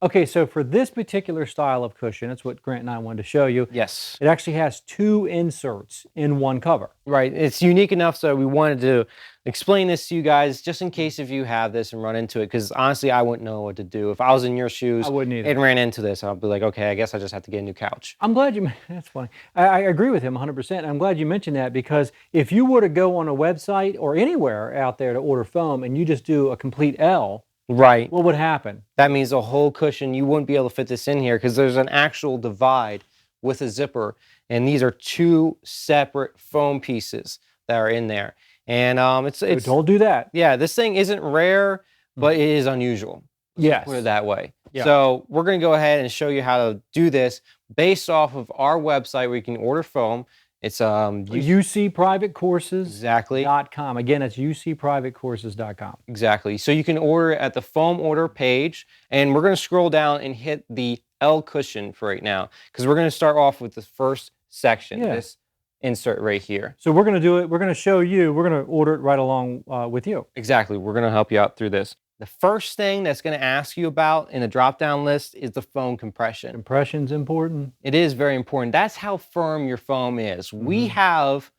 Okay, so for this particular style of cushion, that's what Grant and I wanted to show you. Yes. It actually has 2 inserts in one cover. Right. It's unique enough, so we wanted to explain this to you guys just in case if you have this and run into it. Because honestly, I wouldn't know what to do. If I was in your shoes I wouldn't either. and ran into this, I'd be like, okay, I guess I just have to get a new couch. I'm glad you, that's funny. I agree with him 100%. I'm glad you mentioned that because if you were to go on a website or anywhere out there to order foam and you just do a complete L, Right. what would happen? That means the whole cushion, you wouldn't be able to fit this in here because there's an actual divide with a zipper. And these are 2 separate foam pieces that are in there. And it's So don't do that. yeah, this thing isn't rare, but it is unusual. Yes. Put it that way. Yeah. So we're going to go ahead and show you how to do this based off of our website where you can order foam. It's UCprivatecourses.com. exactly. Again, it's UCprivatecourses.com. Exactly. So you can order at the foam order page, and we're going to scroll down and hit the L cushion for right now because we're going to start off with the first section, this insert right here. So we're going to do it. We're going to show you. We're going to order it right along with you. Exactly. We're going to help you out through this. The first thing that's going to ask you about in the drop-down list is the foam compression. Compression's important. It is very important. That's how firm your foam is. We have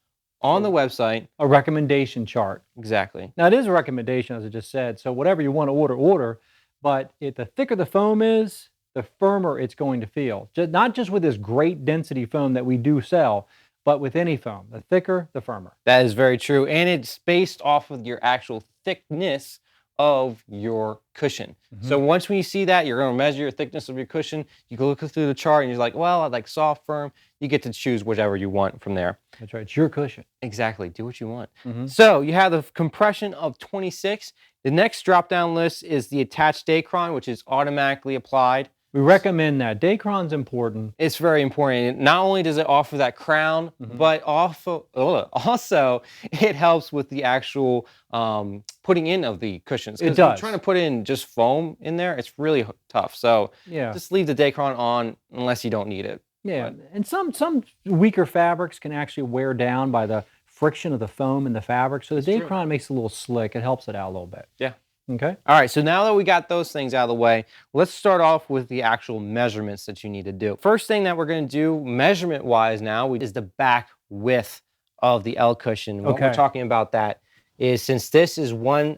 on the website a recommendation chart. Exactly. Now, it is a recommendation, as I just said. So whatever you want to order. But the thicker the foam is, the firmer it's going to feel. Not just with this great density foam that we do sell, but with any foam. The thicker, the firmer. That is very true. And it's based off of your actual thickness of your cushion. So once when you see that, you're going to measure your thickness of your cushion. You can look through the chart and you're like, well, I like soft, firm. You get to choose whichever you want from there. That's right. It's your cushion. Exactly. Do what you want. So you have the compression of 26. The next drop-down list is the attached Dacron, which is automatically applied. We recommend that. Dacron's important. It's very important. Not only does it offer that crown, but also it helps with the actual putting in of the cushions. It does. Trying to put in just foam in there, it's really tough. So just leave the Dacron on unless you don't need it. Yeah, and some weaker fabrics can actually wear down by the friction of the foam and the fabric. So the Dacron makes it a little slick. It helps it out a little bit. Yeah. Okay. All right, so now that we got those things out of the way, let's start off with the actual measurements that you need to do. First thing that we're going to do measurement-wise now is the back width of the L cushion. What we're talking about that is since this is one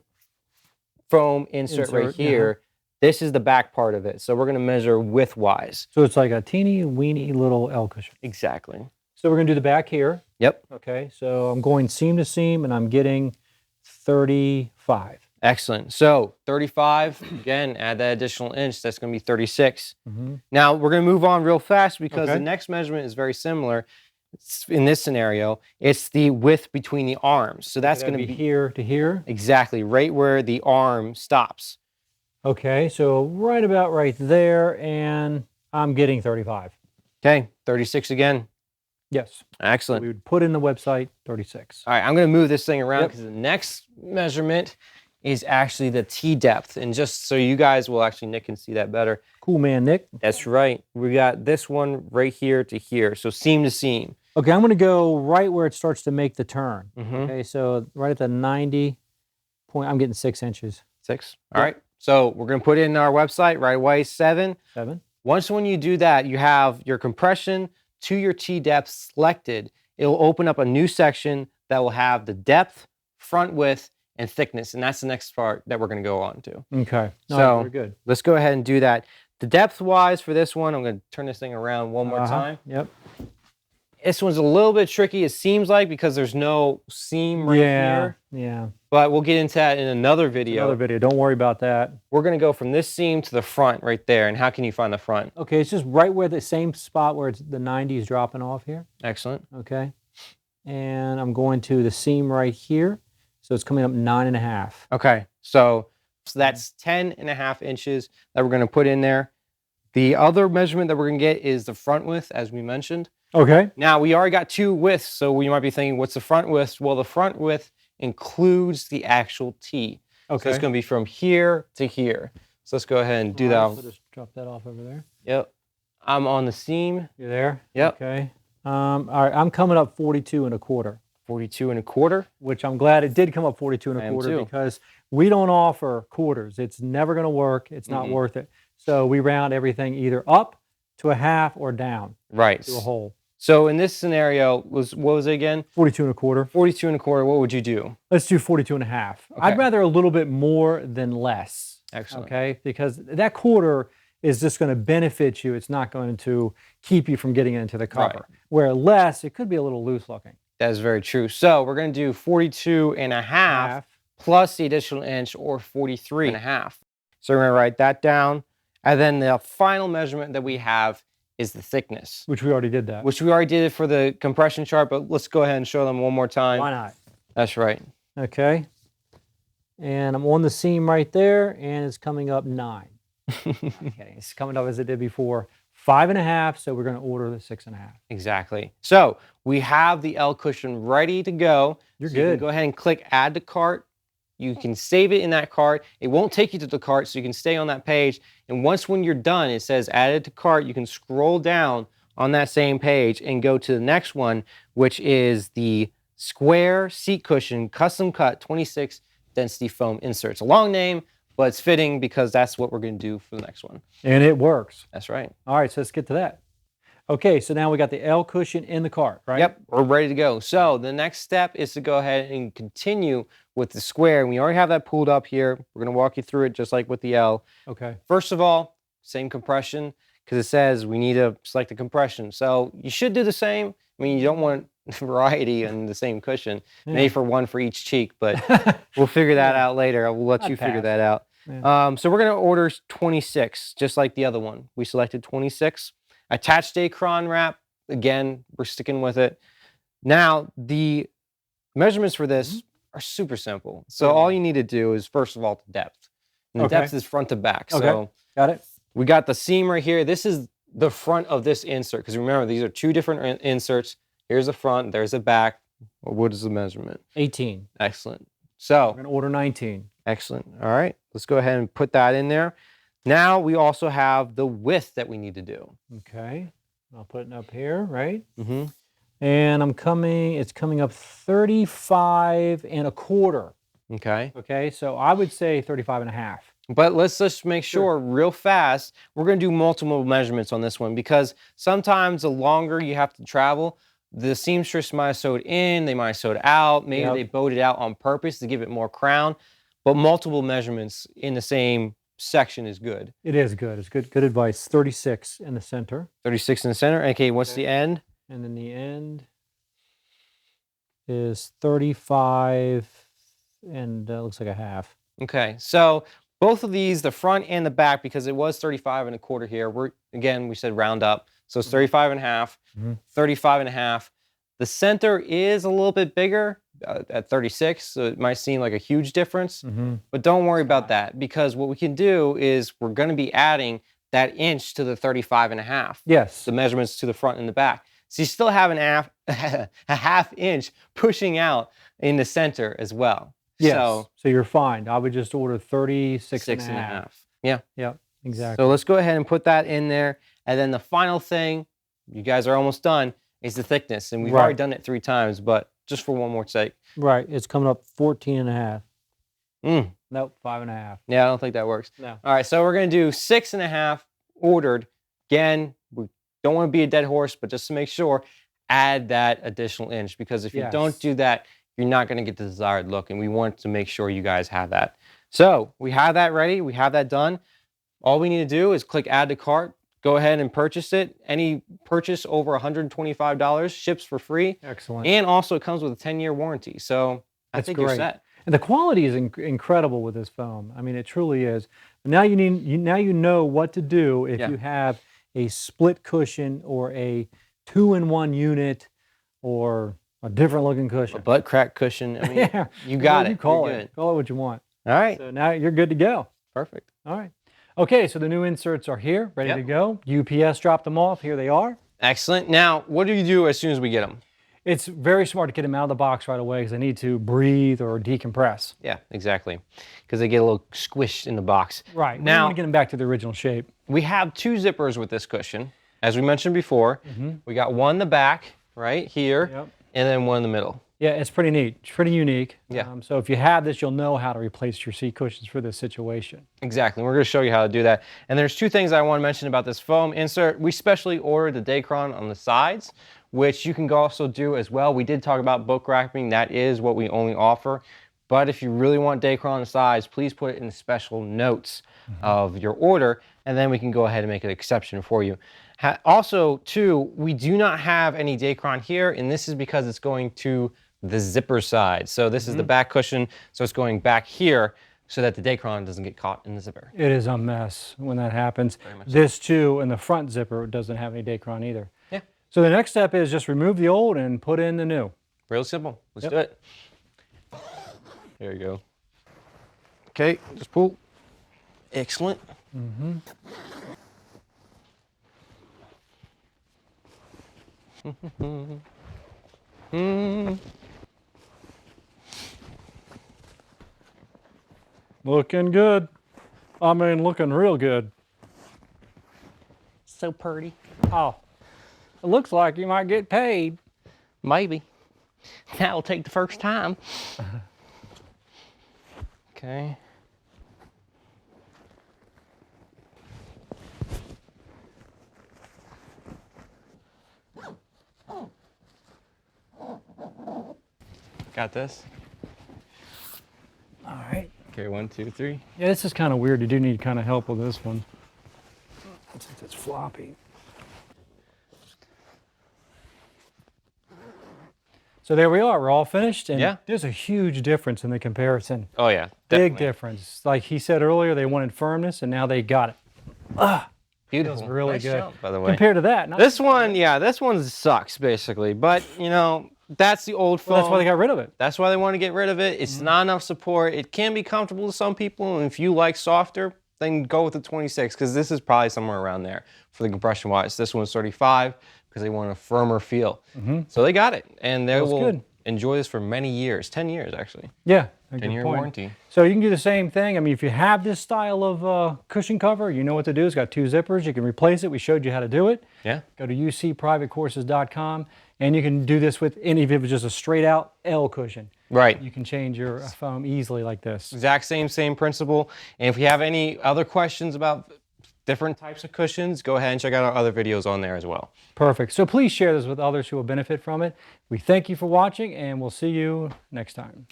foam insert right here, this is the back part of it. So we're going to measure width-wise. So it's like a teeny weeny little L cushion. Exactly. So we're going to do the back here. Yep. Okay, so I'm going seam to seam and I'm getting 35. Excellent. So 35, again, add that additional inch. That's going to be 36. Now, we're going to move on real fast because the next measurement is very similar. In this scenario, it's the width between the arms. So that's going to be here to here? Exactly, right where the arm stops. Okay, so right about right there, and I'm getting 35. Okay, 36 again. Yes. Excellent. So we would put in the website 36. All right, I'm going to move this thing around because the next measurement is actually the T depth. And just so you guys will actually, Nick can see that better. Cool man, Nick. That's right. We got this one right here to here. So seam to seam. Okay, I'm going to go right where it starts to make the turn. Okay, so right at the 90 point, I'm getting 6 inches. 6. All right. So we're going to put in our website right away, 7. 7. Once when you do that, you have your compression to your T depth selected. It'll open up a new section that will have the depth, front width, and thickness, and that's the next part that we're going to go on to. Okay. So very good. Let's go ahead and do that. The depth-wise for this one, I'm going to turn this thing around one more time. Yep. This one's a little bit tricky, it seems like, because there's no seam right here. Yeah. But we'll get into that in another video. Don't worry about that. We're going to go from this seam to the front right there. And how can you find the front? Okay, it's just right where the same spot where it's the 90 is dropping off here. Excellent. Okay. And I'm going to the seam right here. So it's coming up 9.5. Okay, so that's 10.5 inches that we're going to put in there. The other measurement that we're going to get is the front width, as we mentioned. Okay. Now, we already got 2 widths, so we might be thinking, what's the front width? Well, the front width includes the actual T. Okay. So it's going to be from here to here. So let's go ahead and do that. So just drop that off over there. Yep. I'm on the seam. You're there? Yep. Okay. All right, I'm coming up 42.25. 42.25. Which I'm glad it did come up 42.25 because we don't offer quarters. It's never going to work. It's not worth it. So we round everything either up to a half or down Right. to a whole. So in this scenario, what was it again? 42 and a quarter. 42 and a quarter. What would you do? Let's do 42 and a half. Okay. I'd rather a little bit more than less. Excellent. Okay, because that quarter is just going to benefit you. It's not going to keep you from getting into the cover. Right. Where less, it could be a little loose looking. That is very true. So we're going to do 42 and a half plus the additional inch, or 43 and a half. So we're going to write that down. And then the final measurement that we have is the thickness. Which we already did that. Which we already did it for the compression chart, but let's go ahead and show them one more time. Why not? That's right. Okay. And I'm on the seam right there, and it's coming up 9. Okay, it's coming up as it did before, 5 and a half. So we're going to order the 6 and a half. Exactly. So we have the L cushion ready to go. You're so good. You can go ahead and click Add to Cart. You can save it in that cart. It won't take you to the cart, so you can stay on that page. And when you're done, it says Added to Cart. You can scroll down on that same page and go to the next one, which is the Square Seat Cushion Custom Cut 26 Density Foam Inserts. A long name, but it's fitting because that's what we're going to do for the next one. And it works. That's right. All right, so let's get to that. Okay, so now we got the L cushion in the cart, right? Yep, we're ready to go. So the next step is to go ahead and continue with the square. And we already have that pulled up here. We're going to walk you through it just like with the L. Okay. First of all, same compression, because it says we need to select the compression. So you should do the same. I mean, you don't want variety in the same cushion. Maybe for one for each cheek, but we'll figure that out later. We'll let you figure that out. Yeah. So we're going to order 26, just like the other one. We selected 26. Attached Dacron wrap. Again, we're sticking with it. Now, the measurements for this are super simple. So all you need to do is, first of all, the depth. And the depth is front to back. Okay. So got it. We got the seam right here. This is the front of this insert, because remember, these are two different inserts. Here's the front, there's the back. What is the measurement? 18. Excellent. So we're going to order 19. Excellent. All right, let's go ahead and put that in there. Now we also have the width that we need to do. Okay, I'll put it up here, right? Mm-hmm. And it's coming up 35 and a quarter. Okay. Okay, so I would say 35 and a half. But let's just make sure real fast, we're going to do multiple measurements on this one, because sometimes the longer you have to travel, the seamstress might have sewed in, they might have sewed out, maybe they bowed it out on purpose to give it more crown, but multiple measurements in the same section is good. It is good. It's good advice. 36 in the center. 36 in the center. Okay, what's the end? And then the end is 35 and looks like a half. Okay, so both of these, the front and the back, because it was 35 and a quarter here, we said round up. So it's 35 and a half, 35 and a half. The center is a little bit bigger at 36, so it might seem like a huge difference, but don't worry about that, because what we can do is we're going to be adding that inch to the 35 and a half. Yes. The measurements to the front and the back. So you still have a half inch pushing out in the center as well. Yes. So you're fine. I would just order 36 and a half. And a half. Yeah. Yep, exactly. So let's go ahead and put that in there. And then the final thing, you guys are almost done, is the thickness. And we've already done it 3 times, but just for one more sake. Right. It's coming up 14 and a half. Nope, 5 and a half. Yeah, I don't think that works. No. All right, so we're going to do 6 and a half ordered. Again, we don't want to be a dead horse, but just to make sure, add that additional inch, because if you don't do that, you're not going to get the desired look, and we want to make sure you guys have that. So we have that ready. We have that done. All we need to do is click Add to Cart. Go ahead and purchase it. Any purchase over $125 ships for free. Excellent. And also it comes with a 10-year warranty. So I think you're set. And the quality is incredible with this foam. I mean, it truly is. Now you know what to do if you have a split cushion or a 2-in-1 unit or a different looking cushion. A butt crack cushion. I mean, you got it. You call it. Call it what you want. All right. So now you're good to go. Perfect. All right. Okay, so the new inserts are here, ready to go. UPS dropped them off. Here they are. Excellent. Now, what do you do as soon as we get them? It's very smart to get them out of the box right away because they need to breathe or decompress. Yeah, exactly. Because they get a little squished in the box. Right. Now, we want to get them back to the original shape. We have 2 zippers with this cushion. As we mentioned before, we got one in the back, right here, and then one in the middle. Yeah, it's pretty neat. It's pretty unique. Yeah. So if you have this, you'll know how to replace your seat cushions for this situation. Exactly. We're going to show you how to do that. And there's two things I want to mention about this foam insert. We specially ordered the Dacron on the sides, which you can also do as well. We did talk about book wrapping. That is what we only offer. But if you really want Dacron on the sides, please put it in the special notes of your order, and then we can go ahead and make an exception for you. Also, too, we do not have any Dacron here, and this is because it's going to the zipper side. So this is the back cushion, so it's going back here so that the Dacron doesn't get caught in the zipper. It is a mess when that happens. This too, and the front zipper doesn't have any Dacron either. Yeah. So the next step is just remove the old and put in the new. Real simple. Let's do it. There you go. Okay, just pull. Excellent. Looking good. I mean, looking real good. So pretty. Oh, it looks like you might get paid. Maybe. That'll take the first time. Okay. Got this? All right. Okay, 1, 2, 3. Yeah, this is kind of weird. You do need kind of help with this one. Since it's floppy. So there we are. We're all finished. And there's a huge difference in the comparison. Oh, yeah. Definitely. Big Definitely. difference. Like he said earlier, they wanted firmness, and now they got it. Ah, beautiful. Feels really nice good. job, by the way. Compared to that. This one, this one sucks, basically. But, you know, that's the old foam. Well, that's why they got rid of it. That's why they want to get rid of it. It's not enough support. It can be comfortable to some people, and if you like softer, then go with the 26, because this is probably somewhere around there for the compression wise. This one's 35 because they want a firmer feel. So they got it, and they will enjoy this for many years, 10 years actually. Yeah. 10-year warranty. So you can do the same thing. I mean, if you have this style of cushion cover, you know what to do. It's got 2 zippers. You can replace it. We showed you how to do it. Yeah. Go to ucprivatecourses.com, and you can do this with any, if it was just a straight out L cushion. Right. You can change your foam easily like this. Exact same principle. And if you have any other questions about different types of cushions, go ahead and check out our other videos on there as well. Perfect. So please share this with others who will benefit from it. We thank you for watching, and we'll see you next time.